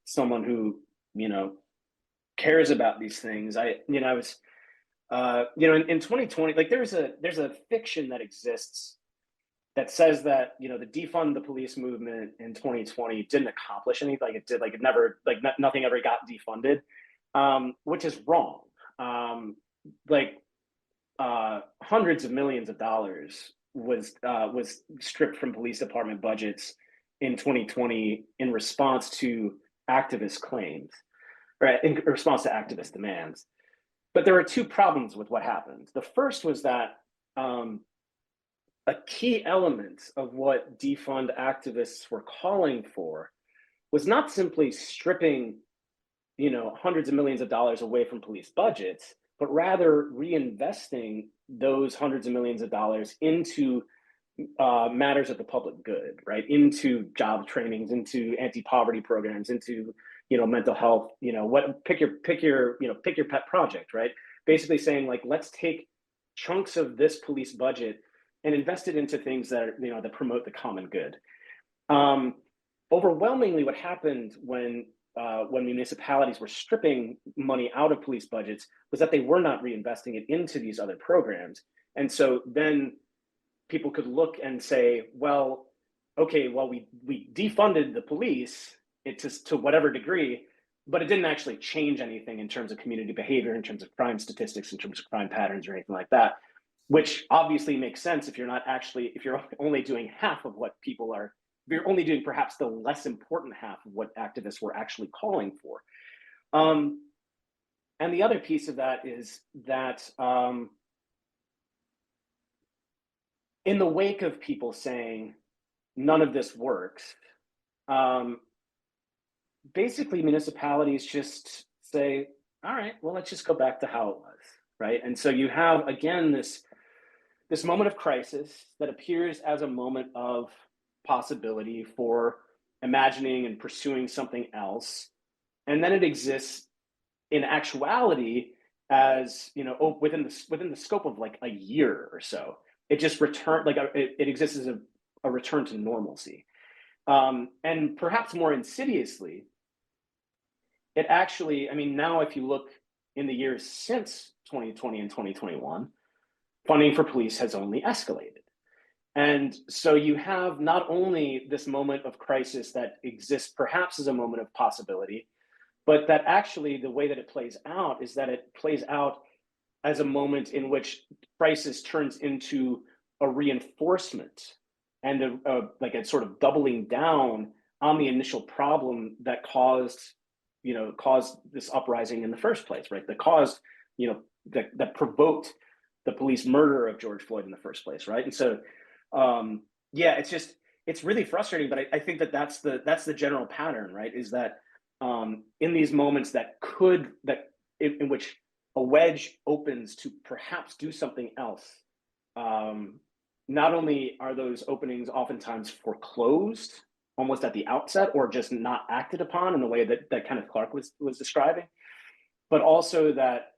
someone who, you know, cares about these things. I was you know, in 2020, like there's a fiction that exists that says that, you know, the defund the police movement in 2020 didn't accomplish anything. Like it did, like it never, like nothing ever got defunded, which is wrong. Hundreds of millions of dollars was stripped from police department budgets in 2020 in response to activist claims, right? In response to activist demands. But there were two problems with what happened. The first was that a key element of what defund activists were calling for was not simply stripping, you know, hundreds of millions of dollars away from police budgets, but rather reinvesting those hundreds of millions of dollars into matters of the public good, right? Into job trainings, into anti-poverty programs, into, you know, mental health, you know, pick your pet project, right? Basically saying, like, let's take chunks of this police budget and invest it into things that are, you know, that promote the common good. Overwhelmingly, what happened when municipalities were stripping money out of police budgets was that they were not reinvesting it into these other programs. And so then people could look and say, well, okay, well, we defunded the police to whatever degree, but it didn't actually change anything in terms of community behavior, in terms of crime statistics, in terms of crime patterns or anything like that, which obviously makes sense if you're only doing half of what people are, if you're only doing perhaps the less important half of what activists were actually calling for. And the other piece of that is that in the wake of people saying none of this works, basically municipalities just say, all right, well, let's just go back to how it was, right? And so you have, again, this moment of crisis that appears as a moment of possibility for imagining and pursuing something else. And then it exists in actuality as, you know, within the scope of like a year or so. It just it exists as a return to normalcy. And perhaps more insidiously, it actually, I mean, now if you look in the years since 2020 and 2021, funding for police has only escalated. And so you have not only this moment of crisis that exists perhaps as a moment of possibility, but that actually the way that it plays out is that it plays out as a moment in which crisis turns into a reinforcement and a sort of doubling down on the initial problem that caused this uprising in the first place, right? That caused, you know, that provoked the police murder of George Floyd in the first place, right? And so, yeah, it's really frustrating, but I think that's the general pattern, right? Is that in these moments in which a wedge opens to perhaps do something else, not only are those openings oftentimes foreclosed almost at the outset or just not acted upon in the way that Kenneth Clark was describing, but also that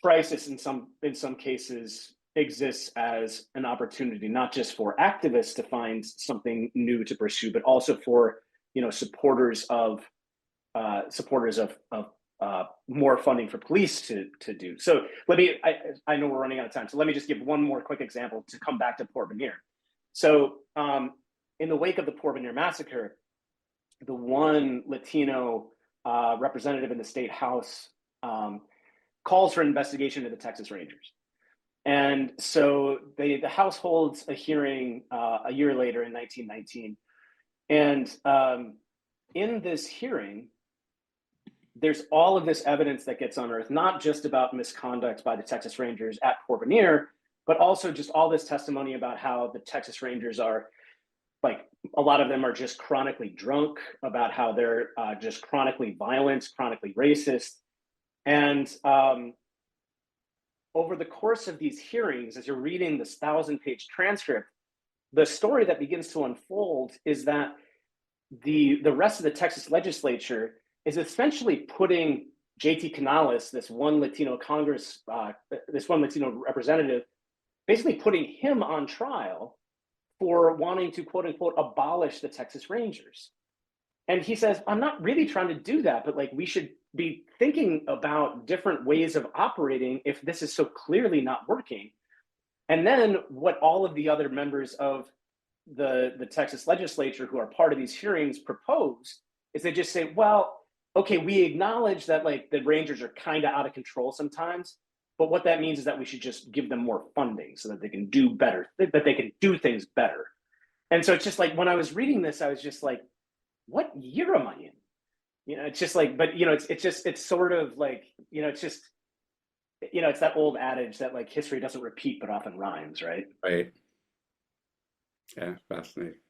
crisis in some cases exists as an opportunity, not just for activists to find something new to pursue, but also for, supporters of more funding for police to do. So I know we're running out of time, so let me just give one more quick example to come back to Porvenir. So in the wake of the Porvenir massacre, the one Latino representative in the state house calls for an investigation into the Texas Rangers. And so the House holds a hearing a year later in 1919. And in this hearing, there's all of this evidence that gets unearthed, not just about misconduct by the Texas Rangers at Porvenir, but also just all this testimony about how the Texas Rangers are, like, a lot of them are just chronically drunk, about how they're just chronically violent, chronically racist. And over the course of these hearings, as you're reading this 1,000-page transcript, the story that begins to unfold is that the rest of the Texas legislature is essentially putting JT Canales, this one Latino representative, basically putting him on trial for wanting to, quote unquote, abolish the Texas Rangers. And he says, I'm not really trying to do that, but, like, we should be thinking about different ways of operating if this is so clearly not working. And then what all of the other members of the Texas legislature who are part of these hearings propose is they just say, well, okay, we acknowledge that, like, the Rangers are kind of out of control sometimes, but what that means is that we should just give them more funding so that they can do better, that they can do things better. And so it's just like, when I was reading this, I was just like, what year am I in? It's just like, but, it's sort of like, it's just, it's that old adage that, like, history doesn't repeat, but often rhymes, right? Right. Yeah, fascinating.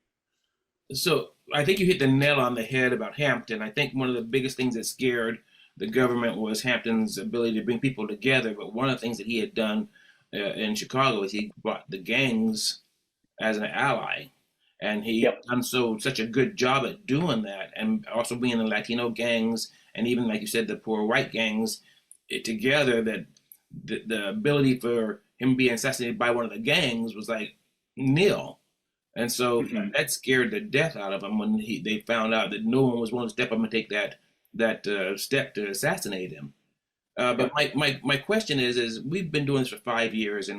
So I think you hit the nail on the head about Hampton. I think one of the biggest things that scared the government was Hampton's ability to bring people together. But one of the things that he had done in Chicago is he brought the gangs as an ally. And he done such a good job at doing that, and also bringing the Latino gangs and even, like you said, the poor white gangs together, that the ability for him being assassinated by one of the gangs was like nil. And so that scared the death out of him when they found out that no one was willing to step up and take that step to assassinate him. But my question is we've been doing this for 5 years,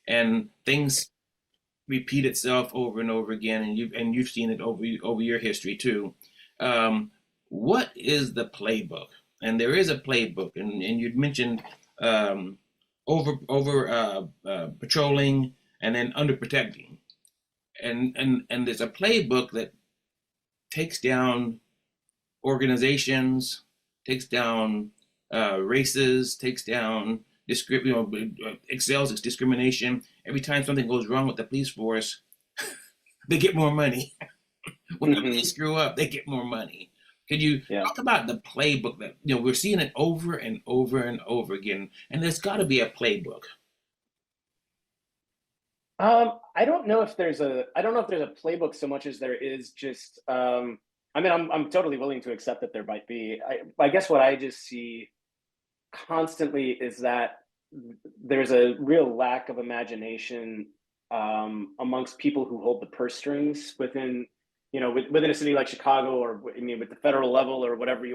and things repeat itself over and over again, and you've seen it over your history too. What is the playbook? And there is a playbook, and you'd mentioned over patrolling and then under protecting, and there's a playbook that takes down organizations, takes down races, takes down excels its discrimination. Every time something goes wrong with the police force, they get more money. Whenever they screw up, they get more money. Could you talk about the playbook that we're seeing it over and over and over again, and there's got to be a playbook. I don't know if there's a playbook so much as there is just. I'm totally willing to accept that there might be. I guess what I just see constantly is that there's a real lack of imagination amongst people who hold the purse strings within a city like Chicago, or with the federal level, or whatever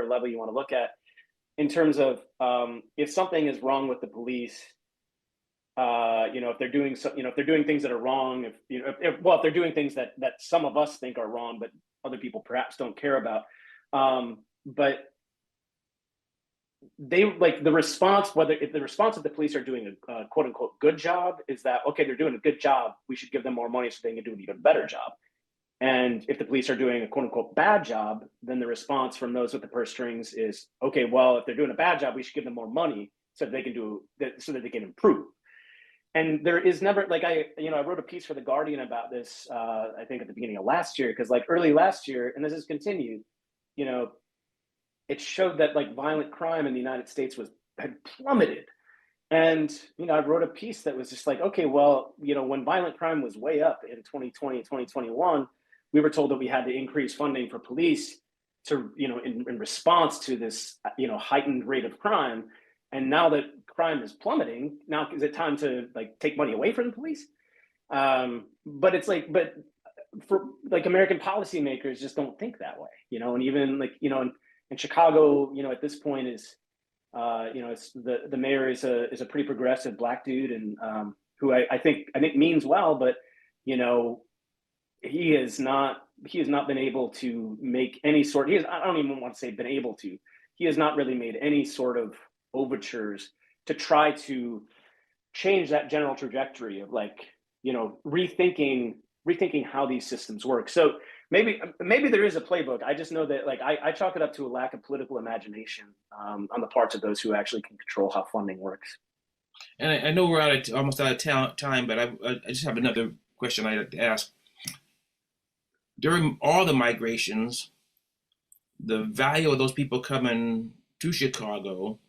level you want to look at, in terms of if something is wrong with the police, if they're doing if they're doing things that are wrong, if they're doing things that some of us think are wrong, but other people perhaps don't care about, but they like the response, if the response of the police are doing a quote unquote good job is that, okay, they're doing a good job, we should give them more money so they can do an even better job. And if the police are doing a quote unquote bad job, then the response from those with the purse strings is, okay, well, if they're doing a bad job, we should give them more money so that they can improve. And there is never, like, I wrote a piece for The Guardian about this, I think at the beginning of last year, because like early last year, and this has continued, it showed that like violent crime in the United States had plummeted. And, I wrote a piece that was just like, okay, well, when violent crime was way up in 2020, 2021, we were told that we had to increase funding for police to, in response to this, heightened rate of crime. And now that crime is plummeting, now is it time to like take money away from the police? But it's like, but for like American policymakers just don't think that way, you know, and even like, you know, in Chicago, you know, at this point is, you know, it's the mayor is a pretty progressive black dude, and who I think means well, but you know, he has not been able to make any sort. I don't even want to say been able to. He has not really made any sort of overtures to try to change that general trajectory of like, you know, rethinking how these systems work. So maybe there is a playbook. I just know that like I chalk it up to a lack of political imagination on the parts of those who actually can control how funding works. And I know we're almost out of time, but I just have another question I'd like to ask. During all the migrations, the value of those people coming to Chicago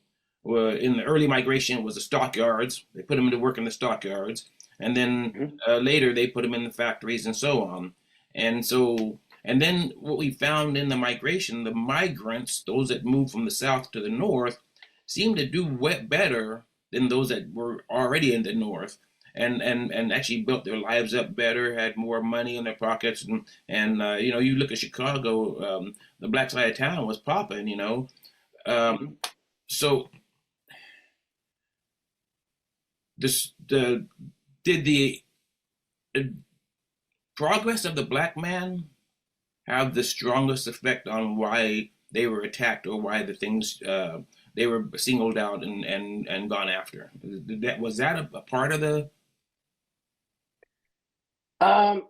were in the early migration was the stockyards. They put them to work in the stockyards, and then later they put them in the factories and so on. And then what we found in the migration, the migrants, those that moved from the south to the north, seemed to do better than those that were already in the north, and actually built their lives up better, had more money in their pockets, and you know, you look at Chicago, the black side of town was popping, you know. So did the progress of the black man have the strongest effect on why they were attacked, or why the things they were singled out and gone after? Was that a part of the?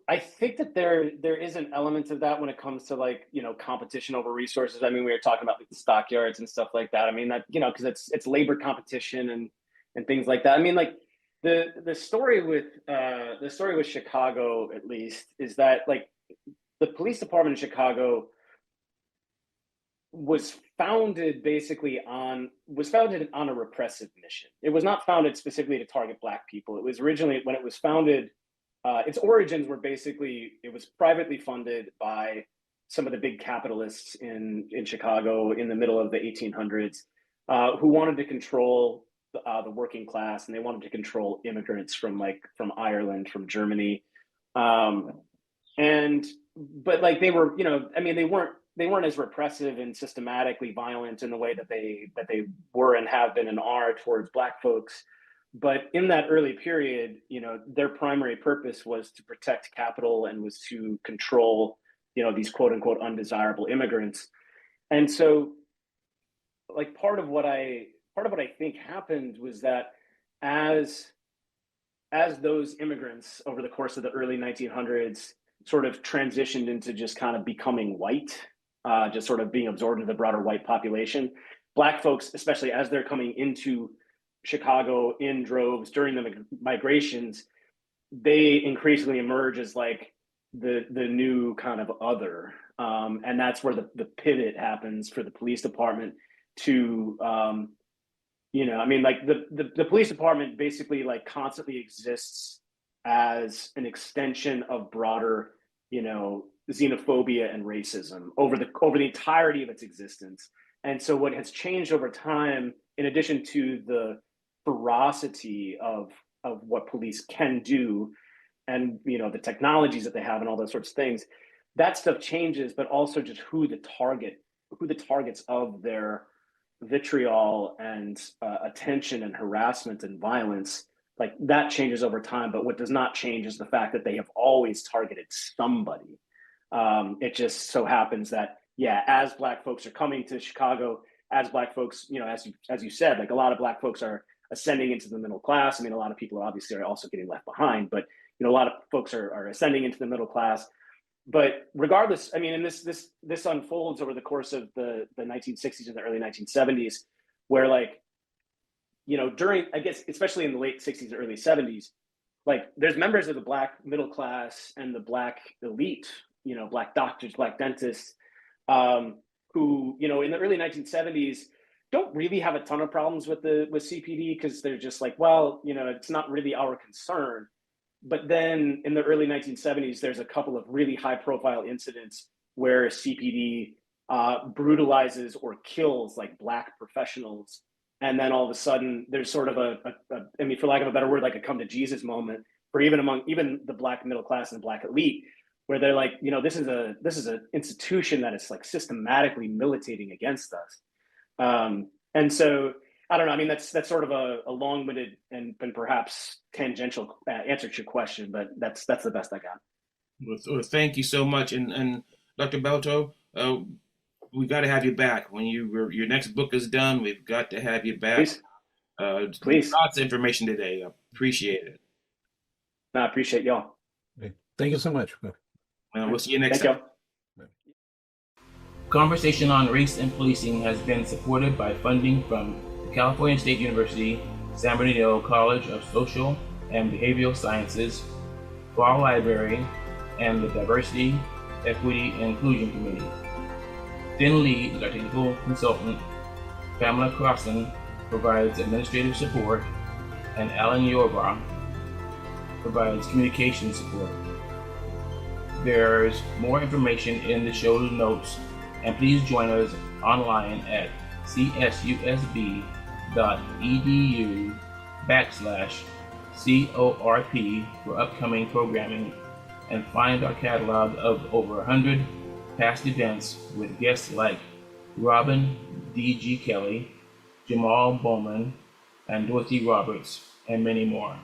I think that there is an element of that when it comes to like, you know, competition over resources. I mean, we were talking about like the stockyards and stuff like that. I mean, that, you know, because it's labor competition and things like that. I mean, like the story with Chicago, at least, is that like the police department in Chicago was founded on a repressive mission. It was not founded specifically to target black people. It was originally, when it was founded, its origins were basically, it was privately funded by some of the big capitalists in Chicago in the middle of the 1800s, who wanted to control the working class, and they wanted to control immigrants from Ireland, from Germany, but like they were, you know, I mean, they weren't as repressive and systematically violent in the way that they were and have been and are towards black folks. But in that early period, you know, their primary purpose was to protect capital and was to control, you know, these quote unquote undesirable immigrants. And so like part of what I think happened was that as those immigrants over the course of the early 1900s sort of transitioned into just kind of becoming white, just sort of being absorbed into the broader white population, black folks, especially as they're coming into Chicago in droves during the migrations, they increasingly emerge as like the new kind of other, and that's where the pivot happens for the police department to, you know, I mean, like the police department basically like constantly exists as an extension of broader, you know, xenophobia and racism over the entirety of its existence. And so what has changed over time, in addition to the ferocity of what police can do, and you know, the technologies that they have and all those sorts of things, that stuff changes, but also just who the targets of their vitriol and attention and harassment and violence, like that changes over time. But what does not change is the fact that they have always targeted somebody. It just so happens that, yeah, as black folks are coming to Chicago, as black folks, you know, as you said, like a lot of black folks are ascending into the middle class. I mean, a lot of people obviously are also getting left behind, but you know, a lot of folks are ascending into the middle class. But regardless, I mean, and this unfolds over the course of the 1960s and the early 1970s, where like, you know, during, I guess, especially in the late 60s, early 70s, like there's members of the black middle class and the black elite, you know, black doctors, black dentists, who, you know, in the early 1970s, don't really have a ton of problems with CPD, because they're just like, well, you know, it's not really our concern. But then in the early 1970s, there's a couple of really high profile incidents where CPD brutalizes or kills like black professionals And then all of a sudden there's sort of I mean, for lack of a better word, like a come to Jesus moment for even the Black middle class and Black elite, where they're like, this is a institution that is like systematically militating against us. And so I don't know. I mean, that's sort of a long-winded and perhaps tangential answer to your question, but that's the best I got. Well, thank you so much, and Dr. Balto, we got to have you back when your next book is done. We've got to have you back. Please, please. Lots of information today. I appreciate it. No, I appreciate y'all. Okay. Thank you so much. We'll see you next Thank time. y'all. Conversation on Race and Policing has been supported by funding from the California State University, San Bernardino College of Social and Behavioral Sciences, Fall Library, and the Diversity, Equity, and Inclusion Committee. Finn Lee is our technical consultant. Pamela Crossan provides administrative support, and Alan Yorba provides communication support. There's more information in the show notes, and please join us online at csusb.edu/CORP for upcoming programming, and find our catalog of over 100 past events with guests like Robin D.G. Kelly, Jamal Bowman, and Dorothy Roberts, and many more.